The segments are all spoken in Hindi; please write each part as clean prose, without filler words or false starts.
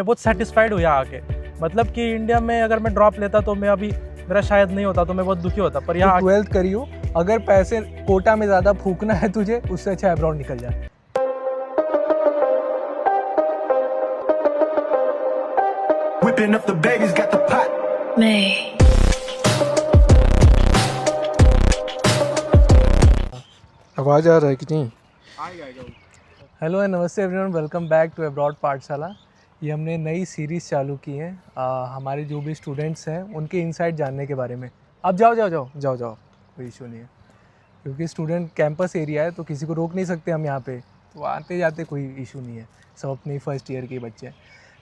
मैं बहुत सेटिस्फाइड हूँ यहाँ आके। मतलब कि इंडिया में अगर मैं ड्रॉप लेता तो मैं अभी मेरा शायद नहीं होता, तो मैं बहुत दुखी होता। पर यहाँ 12th करी हो, अगर पैसे कोटा में ज़्यादा फूकना है तुझे, उससे अच्छा अब्रॉड निकल जा। Whipping up the babies, got the pot. May. आवाज़ आ रहा है कि नहीं? हेलो एंड नमस्ते everyone, welcome back to abroad Pathshala. ये हमने नई सीरीज़ चालू की है हमारे जो भी स्टूडेंट्स हैं उनके इनसाइट जानने के बारे में। अब जाओ कोई इशू नहीं है, क्योंकि स्टूडेंट कैंपस एरिया है तो किसी को रोक नहीं सकते हम यहाँ पे, तो आते जाते कोई इशू नहीं है, सब अपने फर्स्ट ईयर के बच्चे हैं।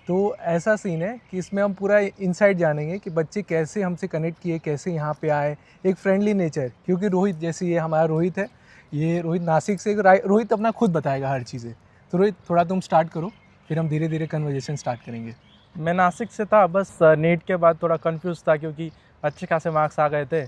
तो ऐसा सीन है कि इसमें हम पूरा इनसाइट जानेंगे कि बच्चे कैसे हमसे कनेक्ट किए, कैसे यहाँ पे आए, एक फ्रेंडली नेचर। क्योंकि रोहित, जैसे ये हमारा रोहित है, ये रोहित नासिक से, रोहित अपना खुद बताएगा हर चीज़ें। तो रोहित थोड़ा तुम स्टार्ट करो, फिर हम धीरे धीरे कन्वर्जेशन स्टार्ट करेंगे। मैं नासिक से था, बस नीट के बाद थोड़ा कंफ्यूज था क्योंकि अच्छे खासे मार्क्स आ गए थे,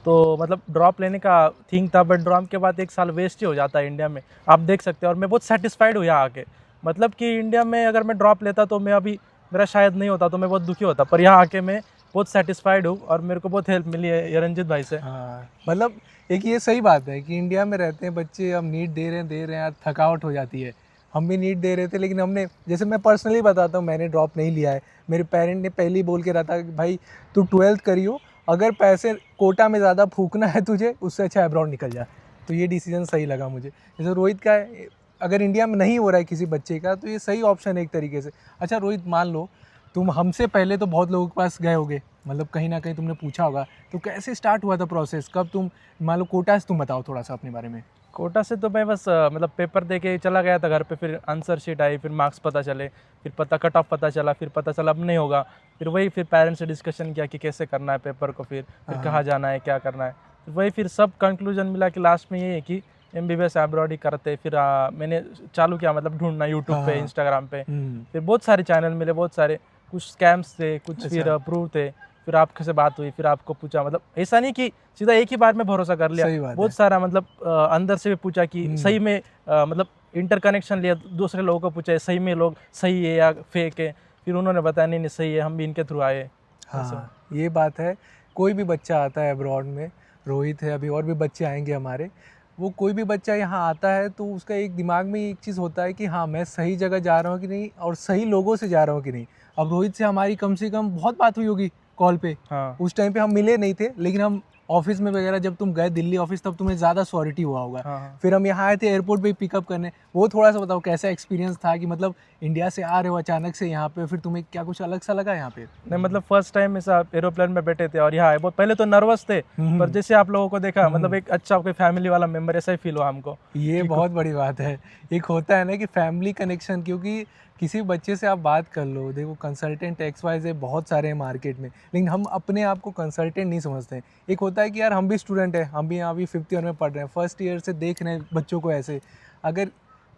तो मतलब ड्रॉप लेने का थिंक था। बट ड्रॉप के बाद एक साल वेस्ट ही हो जाता है इंडिया में, आप देख सकते हैं। और मैं बहुत सेटिस्फाइड हूँ यहाँ आके। मतलब कि इंडिया में अगर मैं ड्रॉप लेता तो मैं अभी मेरा शायद नहीं होता, तो मैं बहुत दुखी होता। पर यहाँ आके मैं बहुत सेटिस्फाइड हूँ और मेरे को बहुत हेल्प मिली है ये रंजित भाई से। हाँ, मतलब एक ये सही बात है कि इंडिया में रहते हैं बच्चे, हम नीट दे रहे हैं यार, थकावट हो जाती है। हम भी नीट दे रहे थे, लेकिन हमने, जैसे मैं पर्सनली बताता हूँ, मैंने ड्रॉप नहीं लिया है। मेरे पेरेंट ने पहले ही बोल के रहा था कि भाई तू 12th करियो, अगर पैसे कोटा में ज़्यादा फूकना है तुझे, उससे अच्छा अब्रॉड निकल जा। तो ये डिसीजन सही लगा मुझे। जैसे रोहित का है, अगर इंडिया में नहीं हो रहा है किसी बच्चे का, तो ये सही ऑप्शन है एक तरीके से। अच्छा रोहित, मान लो तुम हमसे पहले तो बहुत लोगों के पास गए होगे, मतलब कहीं ना कहीं तुमने पूछा होगा, तो कैसे स्टार्ट हुआ था प्रोसेस? कब तुम, मान लो कोटा से, तुम बताओ थोड़ा सा अपने बारे में। कोटा से तो मैं बस मतलब पेपर दे के चला गया था घर पे, फिर आंसर शीट आई, फिर मार्क्स पता चले, फिर कट ऑफ पता चला, फिर पता चला अब नहीं होगा। फिर पेरेंट्स से डिस्कशन किया कि कैसे करना है पेपर को, फिर कहाँ जाना है, क्या करना है। फिर सब कंक्लूजन मिला कि लास्ट में ये है कि MBBS अब्रॉड ही करते। फिर मैंने चालू किया मतलब ढूंढना यूट्यूब पे, इंस्टाग्राम पे। फिर बहुत सारे चैनल मिले, बहुत सारे, कुछ स्कैम्स थे, कुछ फिर प्रूव थे। फिर आपके से बात हुई, फिर आपको पूछा। मतलब ऐसा नहीं कि सीधा एक ही बार में भरोसा कर लिया, बहुत सारा मतलब अंदर से भी पूछा कि सही में मतलब इंटरकनेक्शन लिया, दूसरे लोगों को पूछा सही में लोग सही है या फेक है। फिर उन्होंने बताया नहीं सही है, हम भी इनके थ्रू आए। हाँ, ये बात है। कोई भी बच्चा आता है अब्रॉड में, रोहित है, अभी और भी बच्चे आएंगे हमारे, वो कोई भी बच्चा यहाँ आता है तो उसका एक दिमाग में एक चीज़ होता है कि हाँ, मैं सही जगह जा रहा हूँ कि नहीं, और सही लोगों से जा रहा हूँ कि नहीं। अब रोहित से हमारी कम से कम बहुत बात हुई होगी कॉल पे। हाँ। उस टाइम पे हम मिले नहीं थे, लेकिन हम ऑफिस में वगैरह, जब तुम गए दिल्ली ऑफिस, तब तुम्हें ज़्यादा सॉरिटी हुआ होगा। हाँ। फिर हम यहाँ आए थे एयरपोर्ट पे पिकअप करने। वो थोड़ा सा बताओ कैसा एक्सपीरियंस था, कि मतलब इंडिया से आ रहे हो अचानक से यहाँ पे, फिर तुम्हें क्या कुछ अलग सा लगा यहाँ पे? नहीं, मतलब फर्स्ट टाइम ऐसा एरोप्लेन में बैठे थे और यहाँ आए, बहुत पहले तो नर्वस थे, पर जैसे आप लोगों को देखा, मतलब एक अच्छा कोई फैमिली वाला मेंबर ऐसा ही फील हुआ हमको। ये बहुत बड़ी बात है। एक होता है ना कि फैमिली कनेक्शन, क्योंकि किसी बच्चे से आप बात कर लो, देखो कंसल्टेंट XYZ बहुत सारे हैं मार्केट में, लेकिन हम अपने आप को कंसल्टेंट नहीं समझते हैं। एक होता है कि यार हम भी स्टूडेंट हैं, हम भी यहाँ भी 5th ईयर में पढ़ रहे हैं, फर्स्ट ईयर से देख रहे हैं बच्चों को ऐसे। अगर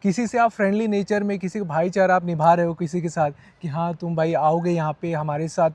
किसी से आप फ्रेंडली नेचर में, किसी का भाईचारा आप निभा रहे हो किसी के साथ, कि हाँ तुम भाई आओगे यहाँ पे हमारे साथ,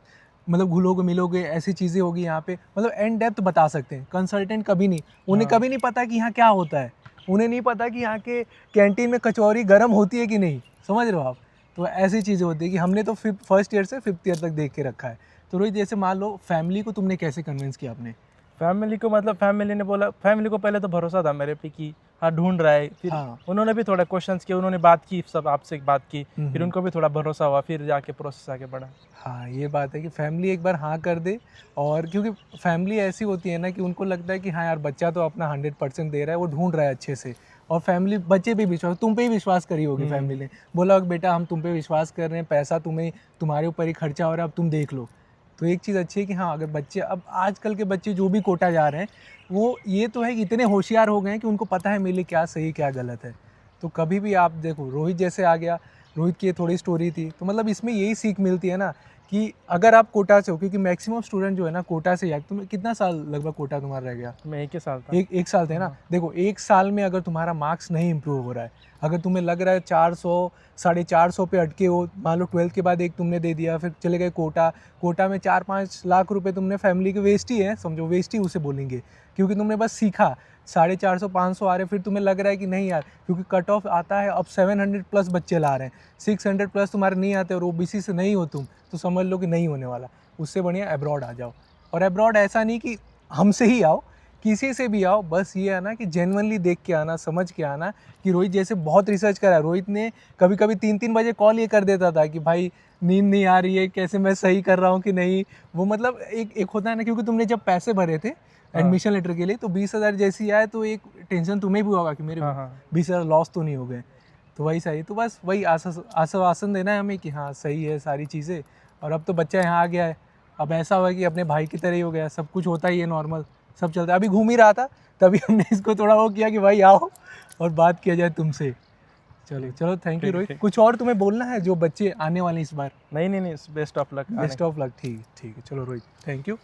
मतलब घुलोगे मिलोगे, ऐसी चीज़ें होगी यहाँ पे, मतलब एंड डेप्थ बता सकते हैं। कंसल्टेंट कभी नहीं, उन्हें कभी नहीं पता कि यहाँ क्या होता है, उन्हें नहीं पता कि यहाँ के कैंटीन में कचौरी गर्म होती है कि नहीं, समझ रहे हो आप? तो ऐसी चीज़ें होती है कि हमने तो फर्स्ट ईयर से 5th ईयर तक देख के रखा है। तो रोहित, जैसे मान लो फैमिली को तुमने कैसे कन्विंस किया अपने? फैमिली को, मतलब फैमिली ने बोला, फैमिली को पहले तो भरोसा था मेरे पे कि हाँ ढूंढ रहा है। फिर उन्होंने भी थोड़ा क्वेश्चंस किए, उन्होंने बात की, सब आपसे बात की, फिर उनको भी थोड़ा भरोसा हुआ, फिर जाके प्रोसेस आगे बढ़ा। हाँ, ये बात है कि फैमिली एक बार हाँ कर दे, और क्योंकि फैमिली ऐसी होती है ना कि उनको लगता है कि हाँ यार बच्चा तो अपना 100% दे रहा है, वो ढूंढ रहा है अच्छे से। और फैमिली, बच्चे भी विश्वास, तुम पे ही विश्वास करी होगी फैमिली ने, बोला बेटा हम तुम पे विश्वास कर रहे हैं, पैसा तुम्हारे ऊपर ही खर्चा हो रहा है, अब तुम देख लो। तो एक चीज़ अच्छी है कि हाँ, अगर बच्चे, अब आजकल के बच्चे जो भी कोटा जा रहे हैं, वो ये तो है कि इतने होशियार हो गए हैं कि उनको पता है मेरे लिए क्या सही क्या गलत है। तो कभी भी आप देखो, रोहित जैसे आ गया, रोहित की थोड़ी स्टोरी थी, तो मतलब इसमें यही सीख मिलती है ना कि अगर आप कोटा से हो, क्योंकि मैक्सिमम स्टूडेंट जो है ना कोटा से ही आए, तुम्हें कितना साल लगभग कोटा तुम्हारा रह गया? मैं एक ही साल था। एक साल थे ना। हाँ। देखो एक साल में अगर तुम्हारा मार्क्स नहीं इम्प्रूव हो रहा है, अगर तुम्हें लग रहा है 400 450 पे अटके हो, मान लो 12th के बाद एक तुमने दे दिया, फिर चले गए कोटा, कोटा में 4-5 लाख रुपए तुमने फैमिली के वेस्ट ही है, समझो वेस्ट ही उसे बोलेंगे, क्योंकि तुमने बस सीखा। 450-500 आ रहे, फिर तुम्हें लग रहा है कि नहीं यार, क्योंकि कट ऑफ आता है अब 700 प्लस बच्चे ला रहे हैं, 600 प्लस तुम्हारे नहीं आते और ओबीसी से नहीं हो तुम, तो समझ लो कि नहीं होने वाला। उससे बढ़िया अब्रॉड आ जाओ। और अब्रॉड ऐसा नहीं कि हमसे ही आओ, किसी से भी आओ, बस ये है ना कि जेन्युइनली देख के आना, समझ के आना। कि रोहित जैसे बहुत रिसर्च करा, रोहित ने कभी कभी 3-3 बजे कॉल ये कर देता था कि भाई नींद नहीं आ रही है, कैसे मैं सही कर रहा हूँ कि नहीं। वो मतलब एक होता है ना, क्योंकि तुमने जब पैसे भरे थे एडमिशन लेटर के लिए, तो 20,000 जैसी आए तो एक टेंशन तुम्हें भी होगा कि मेरे हाँ हाँ 20,000 लॉस तो नहीं हो गए। तो वही सही, तो बस वही आश्वासन देना है हमें कि हाँ सही है सारी चीज़ें। और अब तो बच्चा यहाँ आ गया है, अब ऐसा हुआ कि अपने भाई की तरह ही हो गया, सब कुछ होता ही है नॉर्मल, सब चलता है। अभी घूम ही रहा था, तभी हमने इसको थोड़ा वो किया कि भाई आओ और बात किया जाए तुमसे। चलो चलो, थैंक यू रोहित। कुछ और तुम्हें बोलना है जो बच्चे आने वाले इस बार? नहीं, best of luck. Best of luck. ठीक है चलो रोहित, थैंक यू।